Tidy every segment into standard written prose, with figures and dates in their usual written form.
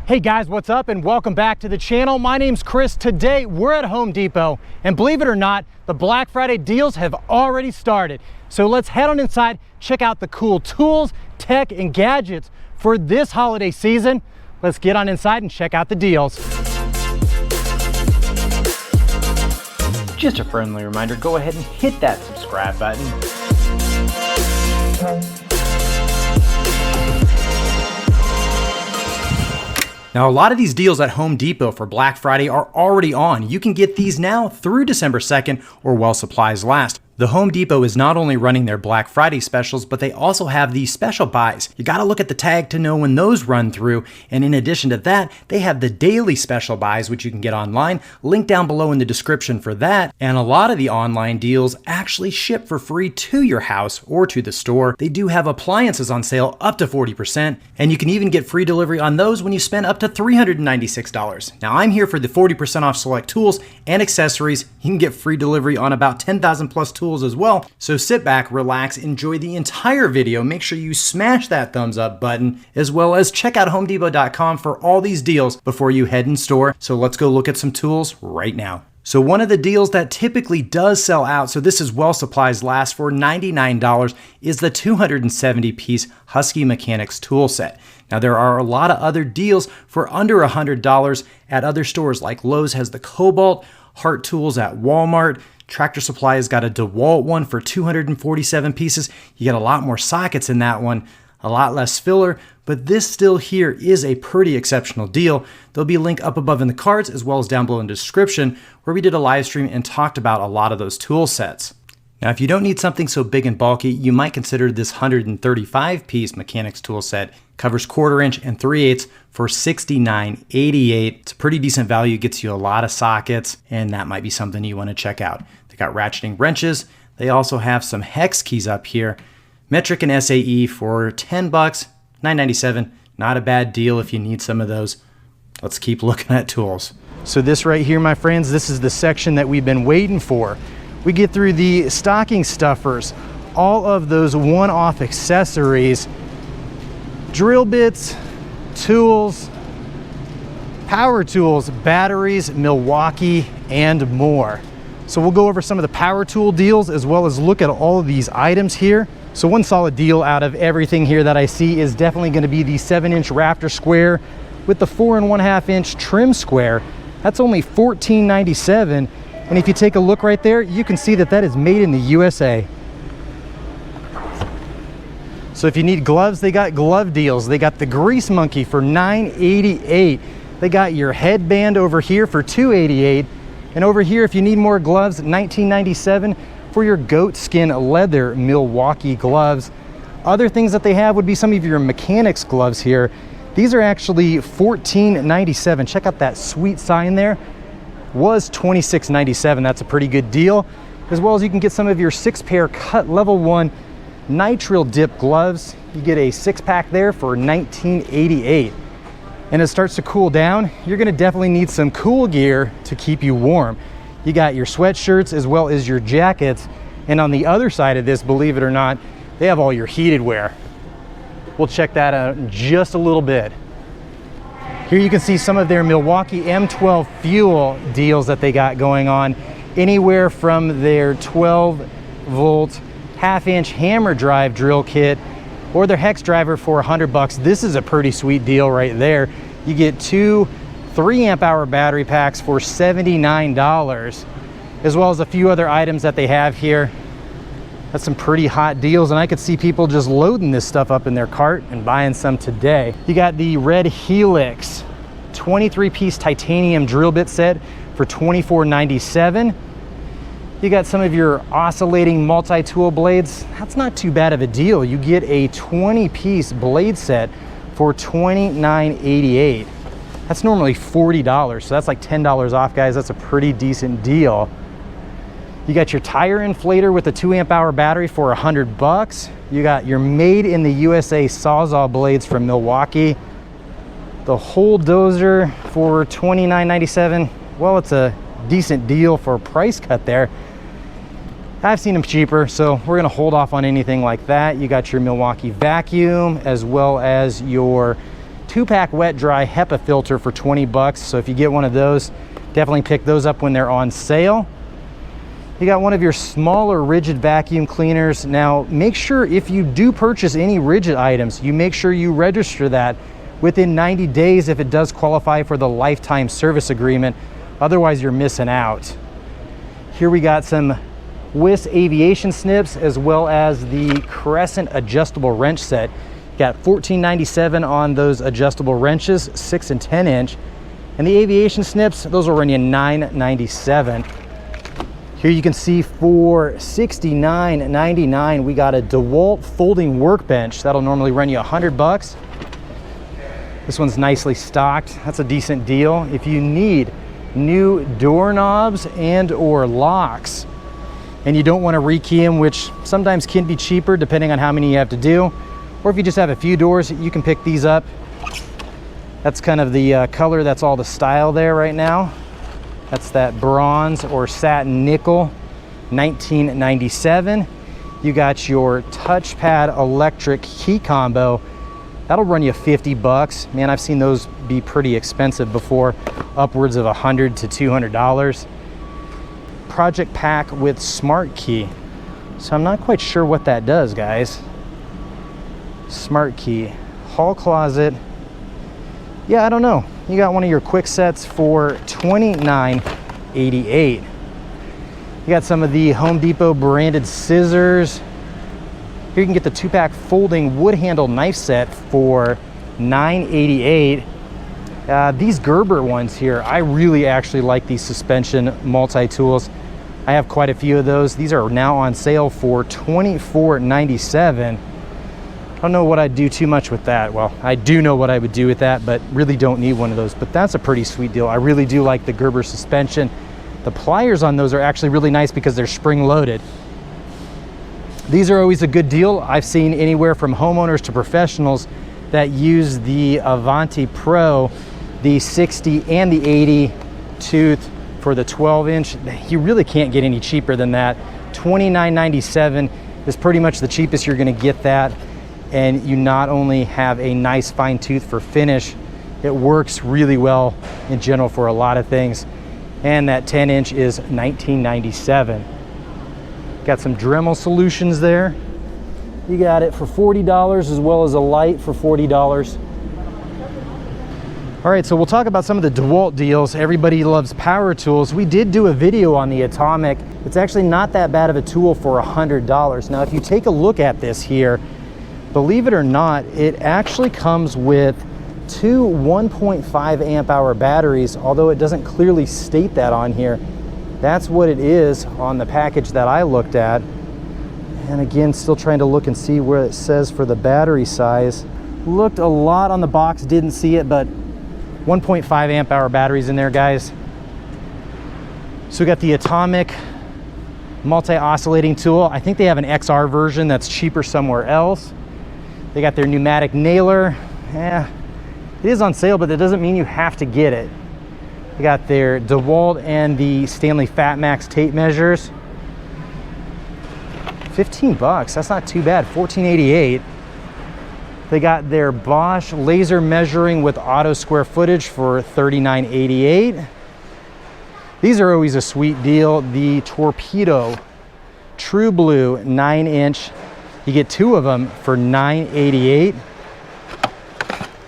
Hey guys, what's up and welcome back to the channel. My name's Chris. Today we're at Home Depot and believe it or not, the Black Friday deals have already started. So let's head on inside, check out the cool tools, tech, and gadgets for this holiday season. Let's get on inside and check out the deals. Just a friendly reminder, go ahead and hit that subscribe button. Now, a lot of these deals at Home Depot for Black Friday are already on. You can get these now through December 2nd or while supplies last. The Home Depot is not only running their Black Friday specials, but they also have these special buys. You gotta look at the tag to know when those run through, and in addition to that, they have the daily special buys, which you can get online. Link down below in the description for that. And a lot of the online deals actually ship for free to your house or to the store. They do have appliances on sale up to 40%, and you can even get free delivery on those when you spend up to $396. Now, I'm here for the 40% off select tools and accessories. You can get free delivery on about 10,000 plus tools as well. So sit back, relax, enjoy the entire video. Make sure you smash that thumbs up button, as well as check out homedepot.com for all these deals before you head in store. So let's go look at some tools right now. So one of the deals that typically does sell out, so this is while supplies last, for $99, is the 270-piece Husky Mechanics tool set. Now there are a lot of other deals for under $100 at other stores, like Lowe's has the Cobalt, Hart Tools at Walmart, Tractor Supply has got a Dewalt one for 247 pieces. You get a lot more sockets in that one, a lot less filler, but this still here is a pretty exceptional deal. There'll be a link up above in the cards as well as down below in the description where we did a live stream and talked about a lot of those tool sets. Now, if you don't need something so big and bulky, you might consider this 135-piece Mechanics tool set. Covers 1/4 inch and 3/8 for $69.88. It's a pretty decent value, gets you a lot of sockets, and that might be something you want to check out. They got ratcheting wrenches. They also have some hex keys up here. Metric and SAE for $10, $9.97. Not a bad deal if you need some of those. Let's keep looking at tools. So this right here, my friends, this is the section that we've been waiting for. We get through the stocking stuffers, all of those one-off accessories, drill bits, tools, power tools, batteries, Milwaukee, and more. So we'll go over some of the power tool deals as well as look at all of these items here. So one solid deal out of everything here that I see is definitely going to be the 7-inch Raptor Square with the 4 1/2 inch trim square. That's only $14.97. And if you take a look right there, you can see that that is made in the USA. So if you need gloves, they got glove deals. They got the Grease Monkey for $9.88. They got your headband over here for $2.88. And over here, if you need more gloves, $19.97 for your goat skin leather Milwaukee gloves. Other things that they have would be some of your mechanics gloves here. These are actually $14.97. Check out that sweet sign there. Was $26.97. That's a pretty good deal. As well as you can get some of your 6-pair cut level 1 nitrile dip gloves. You get a 6-pack there for $19.88. And it starts to cool down. You're gonna definitely need some cool gear to keep you warm. You got your sweatshirts as well as your jackets. And on the other side of this, believe it or not, they have all your heated wear. We'll check that out in just a little bit. Here you can see some of their Milwaukee M12 fuel deals that they got going on. Anywhere from their 12-volt 1/2 inch hammer drive drill kit or their hex driver for $100. This is a pretty sweet deal right there. You get 2 3-amp-hour battery packs for $79, as well as a few other items that they have here. That's some pretty hot deals, and I could see people just loading this stuff up in their cart and buying some today. You got the Red Helix 23-piece titanium drill bit set for $24.97. You got some of your oscillating multi-tool blades. That's not too bad of a deal. You get a 20-piece blade set for $29.88. That's normally $40, so that's like $10 off, guys. That's a pretty decent deal. You got your tire inflator with a 2-amp-hour battery for $100. You got your made in the USA Sawzall blades from Milwaukee. The whole dozer for $29.97. Well, it's a decent deal for a price cut there. I've seen them cheaper, so we're gonna hold off on anything like that. You got your Milwaukee vacuum as well as your 2-pack wet dry HEPA filter for 20 bucks. So if you get one of those, definitely pick those up when they're on sale. You got one of your smaller Ridgid vacuum cleaners. Now, make sure if you do purchase any Ridgid items, you make sure you register that within 90 days if it does qualify for the lifetime service agreement. Otherwise, you're missing out. Here we got some Wiss Aviation Snips as well as the Crescent adjustable wrench set. Got $14.97 on those adjustable wrenches, 6 and 10 inch. And the Aviation Snips, those will run you $9.97. Here you can see for $69.99, we got a Dewalt folding workbench. That'll normally run you 100 bucks. This one's nicely stocked. That's a decent deal. If you need new doorknobs and or locks, and you don't want to rekey them, which sometimes can be cheaper depending on how many you have to do, or if you just have a few doors, you can pick these up. That's kind of the color, that's all the style there right now. That's that bronze or satin nickel, $19.97. You got your touchpad electric key combo. That'll run you 50 bucks. Man, I've seen those be pretty expensive before, upwards of $100 to $200. Project pack with smart key. So I'm not quite sure what that does, guys. Smart key, hall closet. Yeah, I don't know. You got one of your quick sets for $29.88. You got some of the Home Depot branded scissors. Here you can get the 2-pack folding wood handle knife set for $9.88. These Gerber ones here, I really actually like these suspension multi-tools. I have quite a few of those. These are now on sale for $24.97. I don't know what I'd do too much with that. Well, I do know what I would do with that, but really don't need one of those. But that's a pretty sweet deal. I really do like the Gerber suspension. The pliers on those are actually really nice because they're spring loaded. These are always a good deal. I've seen anywhere from homeowners to professionals that use the Avanti Pro, the 60 and the 80 tooth for the 12 inch. You really can't get any cheaper than that. $29.97 is pretty much the cheapest you're gonna get that. And you not only have a nice fine tooth for finish, it works really well in general for a lot of things. And that 10 inch is $19.97. Got some Dremel solutions there. You got it for $40 as well as a light for $40. All right, so we'll talk about some of the Dewalt deals. Everybody loves power tools. We did do a video on the Atomic. It's actually not that bad of a tool for $100. Now, if you take a look at this here, believe it or not, it actually comes with two 1.5 amp hour batteries, although it doesn't clearly state that on here. That's what it is on the package that I looked at. And again, still trying to look and see where it says for the battery size. Looked a lot on the box, didn't see it, but 1.5 amp hour batteries in there, guys. So we got the Atomic multi-oscillating tool. I think they have an XR version that's cheaper somewhere else. They got their pneumatic nailer. Yeah, it is on sale, but that doesn't mean you have to get it. They got their DeWalt and the Stanley Fat Max tape measures. 15 bucks, that's not too bad, $14.88. They got their Bosch laser measuring with auto square footage for $39.88. These are always a sweet deal. The Torpedo True Blue 9 inch. You get two of them for $9.88.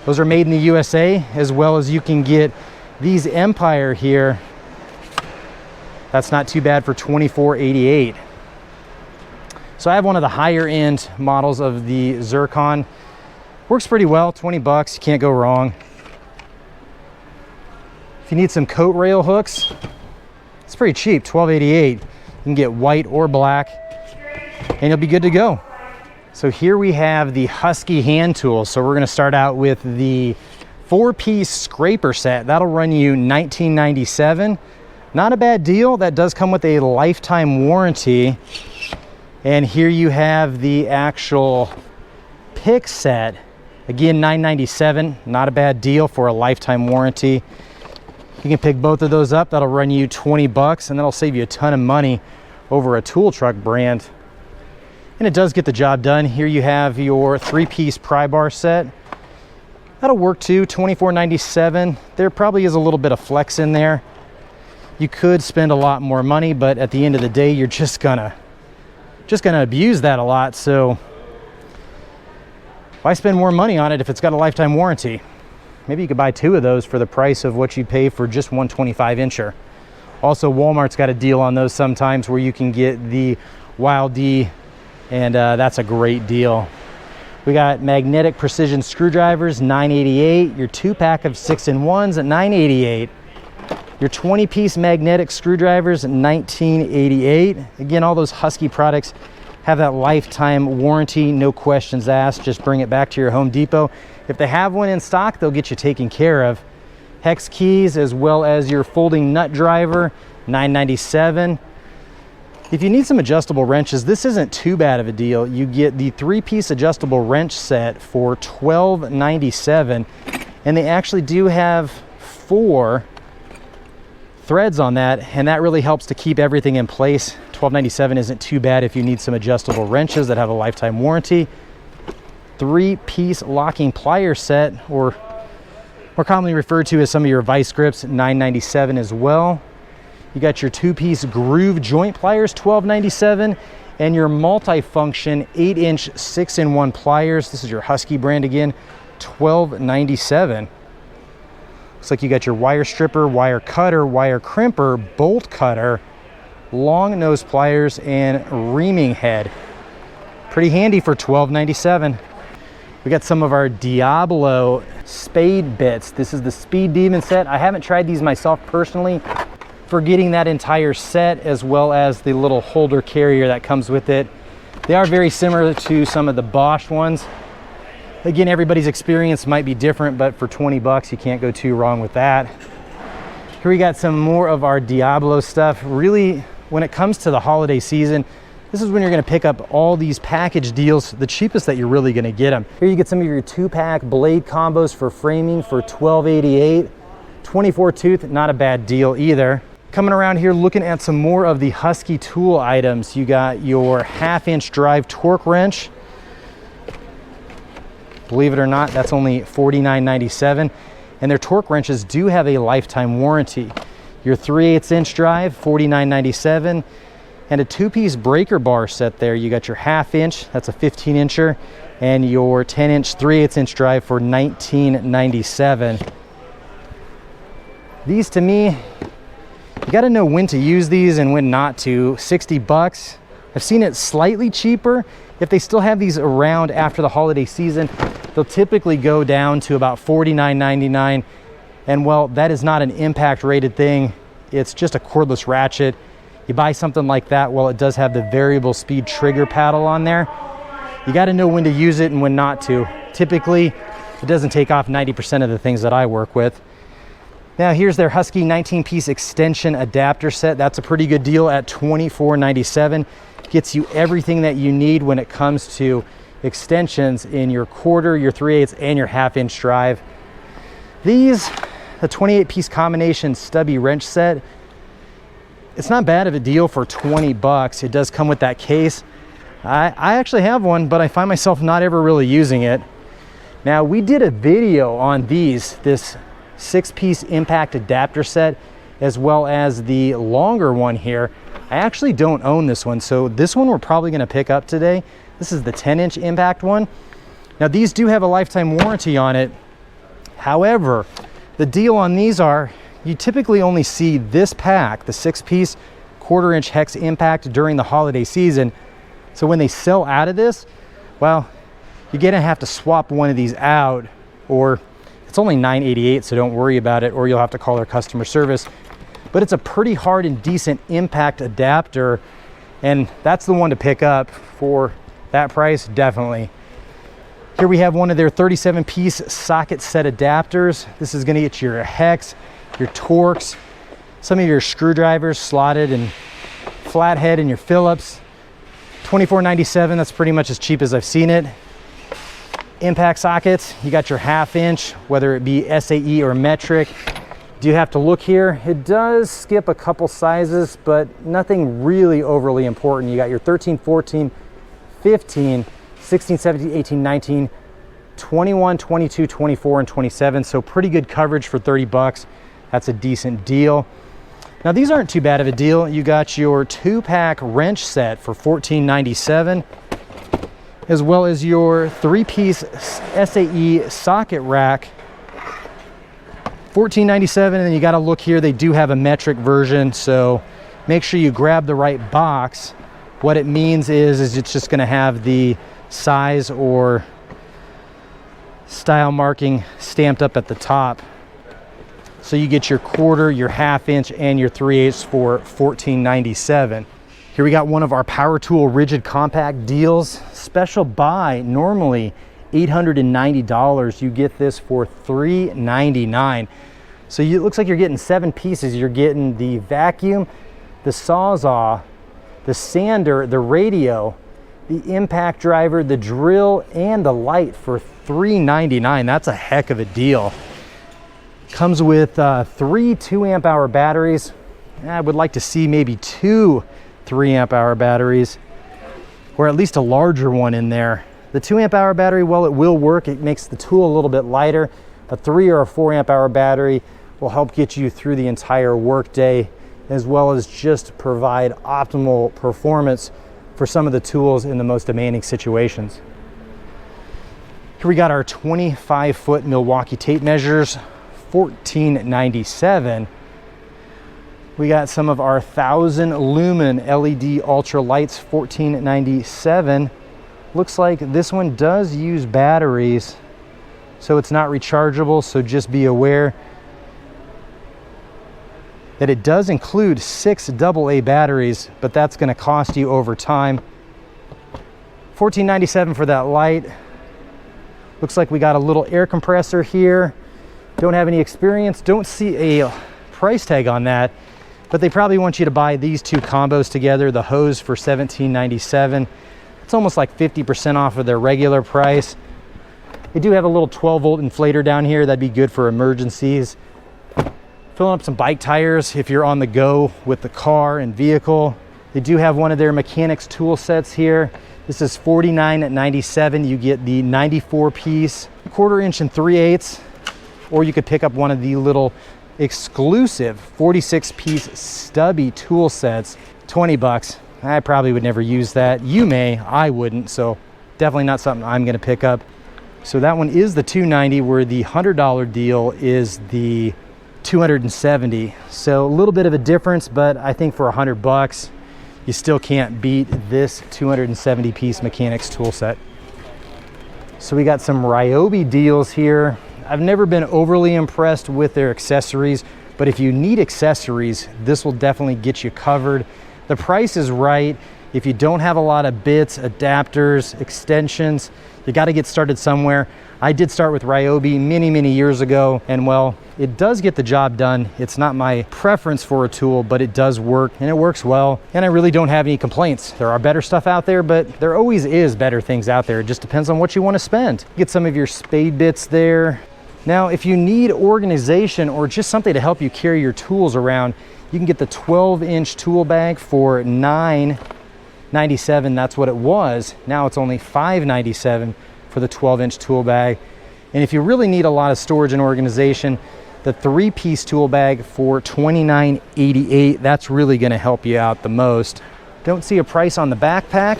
Those are made in the USA, as well as you can get these Empire here. That's not too bad for $24.88. So I have one of the higher end models of the Zircon. Works pretty well, 20 bucks, you can't go wrong. If you need some coat rail hooks, it's pretty cheap, $12.88. You can get white or black, and you'll be good to go. So here we have the Husky hand tool. So we're gonna start out with the 4-piece scraper set. That'll run you $19.97. Not a bad deal. That does come with a lifetime warranty. And here you have the actual pick set. Again, $9.97. Not a bad deal for a lifetime warranty. You can pick both of those up. That'll run you 20 bucks, and that'll save you a ton of money over a tool truck brand. And it does get the job done. Here you have your 3-piece pry bar set. That'll work too, $24.97. There probably is a little bit of flex in there. You could spend a lot more money, but at the end of the day, you're just gonna abuse that a lot. So why spend more money on it if it's got a lifetime warranty? Maybe you could buy 2 of those for the price of what you pay for just one 25-incher. Also, Walmart's got a deal on those sometimes where you can get the Wild D, and that's a great deal. We got magnetic precision screwdrivers, $9.88. Your 2-pack of 6-in-1s at $9.88. Your 20-piece magnetic screwdrivers, $19.88. Again, all those Husky products have that lifetime warranty, no questions asked. Just bring it back to your Home Depot. If they have one in stock, they'll get you taken care of. Hex keys, as well as your folding nut driver, $9.97. If you need some adjustable wrenches, this isn't too bad of a deal. You get the 3-piece adjustable wrench set for $12.97, and they actually do have 4 threads on that, and that really helps to keep everything in place. $12.97 isn't too bad if you need some adjustable wrenches that have a lifetime warranty. 3-piece locking plier set, or more commonly referred to as some of your vice grips, $9.97 as well. You got your 2-piece groove joint pliers, $12.97, and your multi-function 8-inch 6-in-1 pliers. This is your Husky brand again, $12.97. Looks like you got your wire stripper, wire cutter, wire crimper, bolt cutter, long nose pliers, and reaming head. Pretty handy for $12.97. We got some of our Diablo Spade bits. This is the Speed Demon set. I haven't tried these myself personally. For getting that entire set, as well as the little holder carrier that comes with it. They are very similar to some of the Bosch ones. Again, everybody's experience might be different, but for 20 bucks, you can't go too wrong with that. Here we got some more of our Diablo stuff. Really, when it comes to the holiday season, this is when you're gonna pick up all these package deals, the cheapest that you're really gonna get them. Here you get some of your 2-pack blade combos for framing for $12.88. 24 tooth, not a bad deal either. Coming around here looking at some more of the Husky tool items. You got your 1/2-inch drive torque wrench. Believe it or not, that's only $49.97. And their torque wrenches do have a lifetime warranty. Your 3/8-inch drive, $49.97. And a 2-piece breaker bar set there. You got your 1/2-inch, that's a 15-incher, and your 10-inch 3/8-inch drive for $19.97. These, to me, you got to know when to use these and when not to. 60 bucks. I've seen it slightly cheaper. If they still have these around after the holiday season, they'll typically go down to about $49.99. And well, that is not an impact rated thing. It's just a cordless ratchet. You buy something like that, well, it does have the variable speed trigger paddle on there. You got to know when to use it and when not to. Typically, it doesn't take off 90% of the things that I work with. Now here's their Husky 19-piece extension adapter set. That's a pretty good deal at $24.97. Gets you everything that you need when it comes to extensions in your 1/4, your 3/8, and your 1/2-inch drive. These, the 28-piece combination stubby wrench set, it's not bad of a deal for 20 bucks. It does come with that case. I actually have one, but I find myself not ever really using it. Now, we did a video on this 6-piece impact adapter set, as well as the longer one here. I actually don't own this one, so this one we're probably going to pick up today. This is the 10-inch impact one. Now, these do have a lifetime warranty on it. However, the deal on these are, you typically only see this pack, the 6-piece 1/4-inch hex impact, during the holiday season. So when they sell out of this, well, you're gonna have to swap one of these out, or it's only $9.88, so don't worry about it, or you'll have to call their customer service. But it's a pretty hard and decent impact adapter, and that's the one to pick up for that price, definitely. Here we have one of their 37-piece socket set adapters. This is gonna get your hex, your Torx, some of your screwdrivers slotted and flathead, and your Phillips. $24.97, that's pretty much as cheap as I've seen it. Impact sockets, you got your 1/2-inch, whether it be SAE or metric. Do you have to look here? It does skip a couple sizes, but nothing really overly important. You got your 13, 14, 15, 16, 17, 18, 19, 21, 22, 24, and 27. So pretty good coverage for 30 bucks. That's a decent deal. Now these aren't too bad of a deal. You got your 2-pack wrench set for $14.97, as well as your 3-piece SAE socket rack, $14.97. And then you got to look here, they do have a metric version, so make sure you grab the right box. What it means is it's just going to have the size or style marking stamped up at the top. So you get your 1/4, your 1/2 inch, and your 3/8 for $14.97. Here we got one of our power tool Ridgid compact deals. Special buy, normally $890. You get this for $399. So it looks like you're getting 7 pieces. You're getting the vacuum, the Sawzall, the sander, the radio, the impact driver, the drill, and the light for $399. That's a heck of a deal. Comes with 3 2-amp-hour batteries. I would like to see maybe 2 3-amp-hour batteries, or at least a larger one in there. The 2-amp-hour battery, well, it will work. It makes the tool a little bit lighter. A 3 or a 4-amp-hour battery will help get you through the entire workday, as well as just provide optimal performance for some of the tools in the most demanding situations. Here we got our 25-foot Milwaukee tape measures, $14.97. We got some of our 1000 Lumen LED ultra lights, $14.97. Looks like this one does use batteries, so it's not rechargeable, so just be aware that it does include 6 AA batteries, but that's going to cost you over time. $14.97 for that light. Looks like we got a little air compressor here. Don't have any experience, don't see a price tag on that, but they probably want you to buy these 2 combos together. The hose for $17.97. It's almost like 50% off of their regular price. They do have a little 12-volt inflator down here. That'd be good for emergencies. Filling up some bike tires if you're on the go with the car and vehicle. They do have one of their mechanics tool sets here. This is $49.97. You get the 94-piece, 1/4 inch and 3/8, or you could pick up one of the little exclusive 46-piece stubby tool sets, 20 bucks. I probably would never use that. You may, I wouldn't, so definitely not something I'm gonna pick up. So that one is the $290, where the $100 deal is the $270. So a little bit of a difference, but I think for 100 bucks, you still can't beat this 270-piece mechanics tool set. So we got some Ryobi deals here. I've never been overly impressed with their accessories, but if you need accessories, this will definitely get you covered. The price is right. If you don't have a lot of bits, adapters, extensions, you got to get started somewhere. I did start with Ryobi many years ago, and well, it does get the job done. It's not my preference for a tool, but it does work, and it works well, and I really don't have any complaints. There are better stuff out there, but there always is better things out there. It just depends on what you want to spend. Get some of your Spade bits there. Now, if you need organization or just something to help you carry your tools around, you can get the 12-inch tool bag for $9.97. That's what it was. Now it's only $5.97 for the 12-inch tool bag. And if you really need a lot of storage and organization, the 3-piece tool bag for $29.88, that's really going to help you out the most. Don't see a price on the backpack.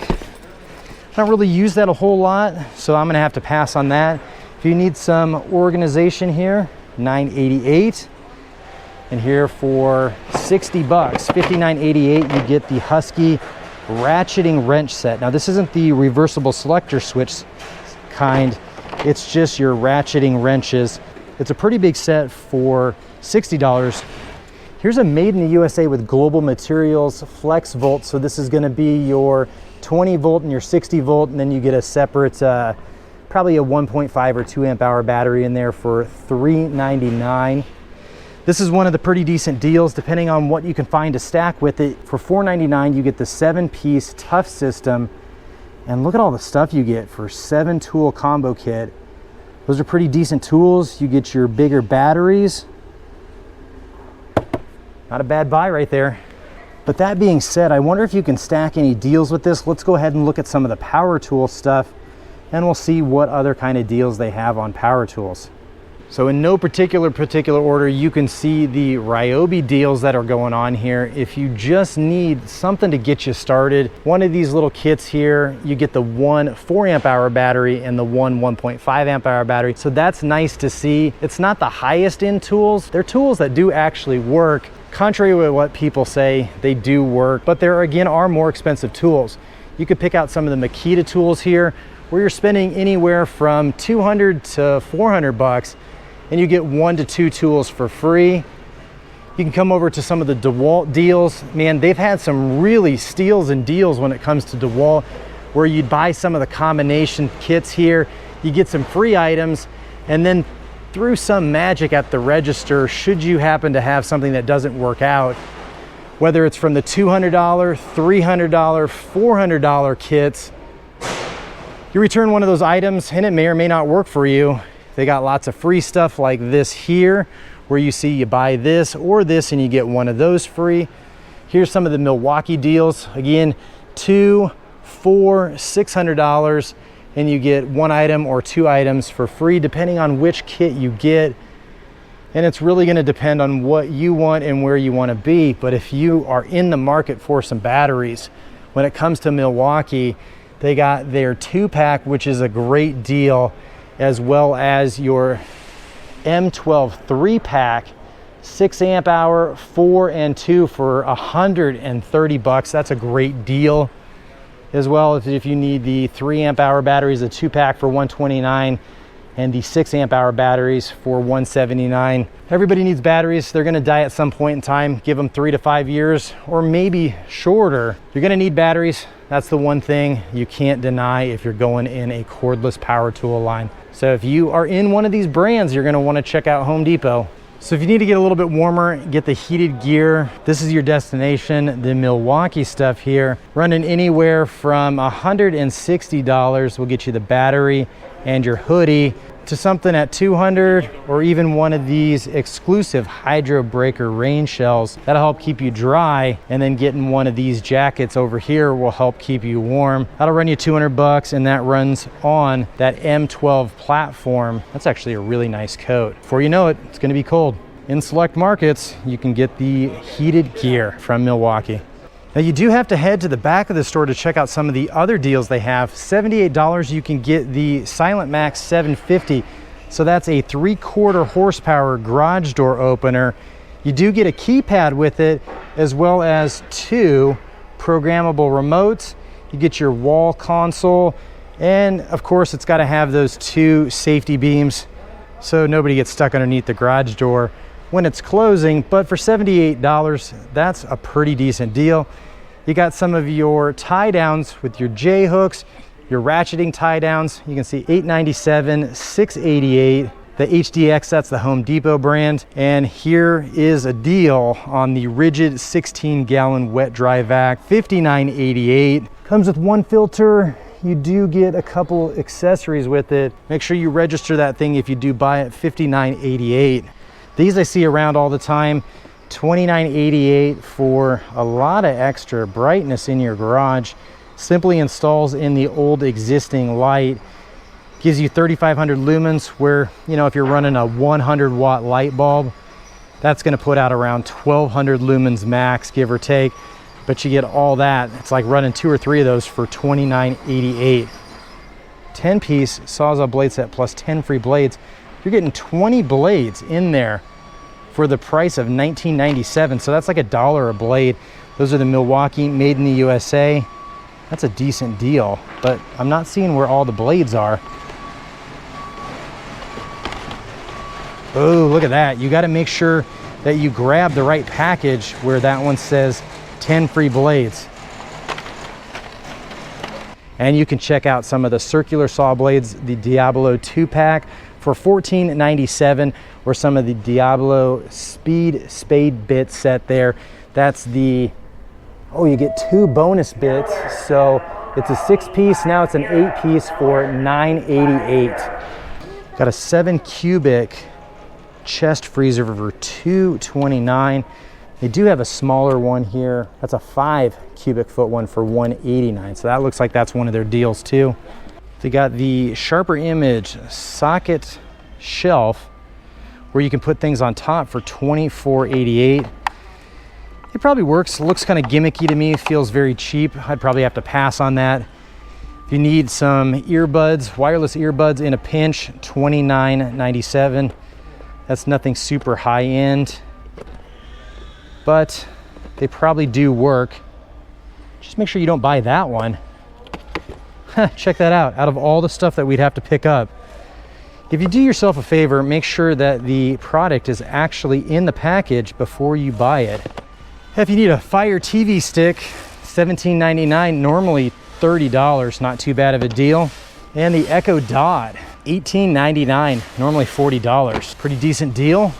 I don't really use that a whole lot, so I'm going to have to pass on that. If you need some organization here, $9.88. And here for 60 bucks, $59.88, you get the Husky ratcheting wrench set. Now this isn't the reversible selector switch kind, it's just your ratcheting wrenches. It's a pretty big set for $60. Here's a made in the USA with global materials flex volt. So this is gonna be your 20 volt and your 60 volt, and then you get a separate, probably a 1.5 or 2 amp hour battery in there for $3.99. This is one of the pretty decent deals depending on what you can find to stack with it. For $4.99, you get the 7-piece tough system, and look at all the stuff you get for 7 tool combo kit. Those are pretty decent tools. You get your bigger batteries. Not a bad buy right there. But that being said, I wonder if you can stack any deals with this. Let's go ahead and look at some of the power tool stuff. and we'll see what other kind of deals they have on power tools. So in no particular order, you can see the Ryobi deals that are going on here. If you just need something to get you started, one of these little kits here, you get the one 4 amp hour battery and the one 1.5 amp hour battery. So that's nice to see. It's not the highest end tools. They're tools that do actually work. Contrary to what people say, they do work, but there again are more expensive tools. You could pick out some of the Makita tools here where you're spending anywhere from 200 to 400 bucks and you get 1 to 2 tools for free. You can come over to some of the Dewalt deals. Man, they've had some really steals and deals when it comes to Dewalt, where you'd buy some of the combination kits here, you get some free items, and then through some magic at the register, should you happen to have something that doesn't work out, whether it's from the $200, $300, $400 kits, you return one of those items and it may or may not work for you. They got lots of free stuff like this here, where you see you buy this or this and you get one of those free. Here's some of the Milwaukee deals. Again, $200, $400, $600, and you get 1 item or 2 items for free, depending on which kit you get. And it's really gonna depend on what you want and where you wanna be. But if you are in the market for some batteries, when it comes to Milwaukee, they got their 2-pack, which is a great deal, as well as your M12 3-pack, 6 amp hour, 4 and 2 for 130 bucks. That's a great deal. As well as if you need the 3 amp hour batteries, a 2-pack for 129, and the 6 amp hour batteries for 179. Everybody needs batteries. They're gonna die at some point in time. Give them 3 to 5 years or maybe shorter. You're gonna need batteries. That's the one thing you can't deny if you're going in a cordless power tool line. So if you are in one of these brands, you're gonna wanna check out Home Depot. So if you need to get a little bit warmer, get the heated gear, this is your destination. The Milwaukee stuff here, running anywhere from $160 will get you the battery and your hoodie, to something at $200, or even one of these exclusive hydro breaker rain shells. That'll help keep you dry, and then getting one of these jackets over here will help keep you warm. That'll run you 200 bucks, and that runs on that M12 platform. That's actually a really nice coat. Before you know it, it's gonna be cold. In select markets, you can get the heated gear from Milwaukee. Now you do have to head to the back of the store to check out some of the other deals they have. $78, you can get the Silent Max 750. So that's a 3/4 horsepower garage door opener. You do get a keypad with it, as well as 2 programmable remotes. You get your wall console, and of course it's got to have those 2 safety beams so nobody gets stuck underneath the garage door when it's closing. But for $78, that's a pretty decent deal. You got some of your tie downs with your J hooks, your ratcheting tie downs. You can see $897, $688. The HDX, that's the Home Depot brand. And here is a deal on the Ridgid 16-gallon wet dry vac, $59.88. Comes with 1 filter. You do get a couple accessories with it. Make sure you register that thing if you do buy it, $59.88. These I see around all the time, $29.88 for a lot of extra brightness in your garage. Simply installs in the old existing light. Gives you 3,500 lumens, where, you know, if you're running a 100 watt light bulb, that's gonna put out around 1,200 lumens max, give or take. But you get all that. It's like running 2 or 3 of those for $29.88. 10-piece Sawzall blade set plus 10 free blades. You're getting 20 blades in there for the price of $19.97. So that's like $1 a blade. Those are the Milwaukee made in the USA. That's a decent deal, but I'm not seeing where all the blades are. Oh, look at that. You got to make sure that you grab the right package where that one says 10 free blades. And you can check out some of the circular saw blades, the Diablo 2-pack for $14.97, or some of the Diablo Spade bit set there. That's the, oh, you get 2 bonus bits. So it's a 6-piece, now it's an 8-piece for $9.88. Got a 7 cubic chest freezer for $229. They do have a smaller one here. That's a 5 cubic foot one for $189. So that looks like that's one of their deals too. They got the Sharper Image socket shelf where you can put things on top for $24.88. It probably works. Looks kind of gimmicky to me. Feels very cheap. I'd probably have to pass on that. If you need some earbuds, wireless earbuds in a pinch, $29.97. That's nothing super high end, but they probably do work. Just make sure you don't buy that one. Check that out. Out of all the stuff that we'd have to pick up, if you do yourself a favor, make sure that the product is actually in the package before you buy it. If you need a Fire TV stick, $17.99, normally $30, not too bad of a deal. And the Echo Dot, $18.99, normally $40. Pretty decent deal.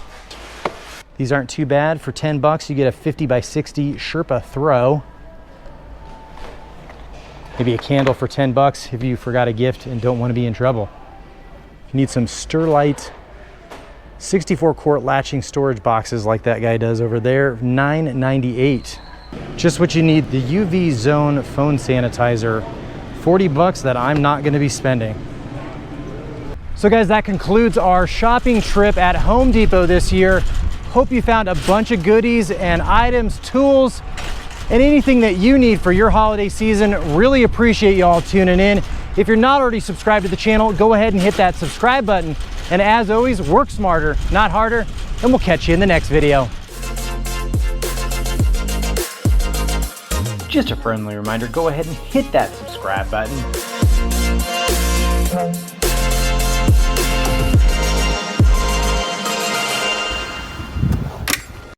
These aren't too bad. For 10 bucks, you get a 50 by 60 Sherpa throw. Maybe a candle for 10 bucks if you forgot a gift and don't want to be in trouble. If you need some Sterlite 64 quart latching storage boxes like that guy does over there, $9.98. Just what you need. The UV Zone phone sanitizer, 40 bucks that I'm not going to be spending. So guys, that concludes our shopping trip at Home Depot this year. Hope you found a bunch of goodies and items, tools, and anything that you need for your holiday season. Really appreciate you all tuning in. If you're not already subscribed to the channel, go ahead and hit that subscribe button. And as always, work smarter, not harder, and we'll catch you in the next video. Just a friendly reminder, go ahead and hit that subscribe button.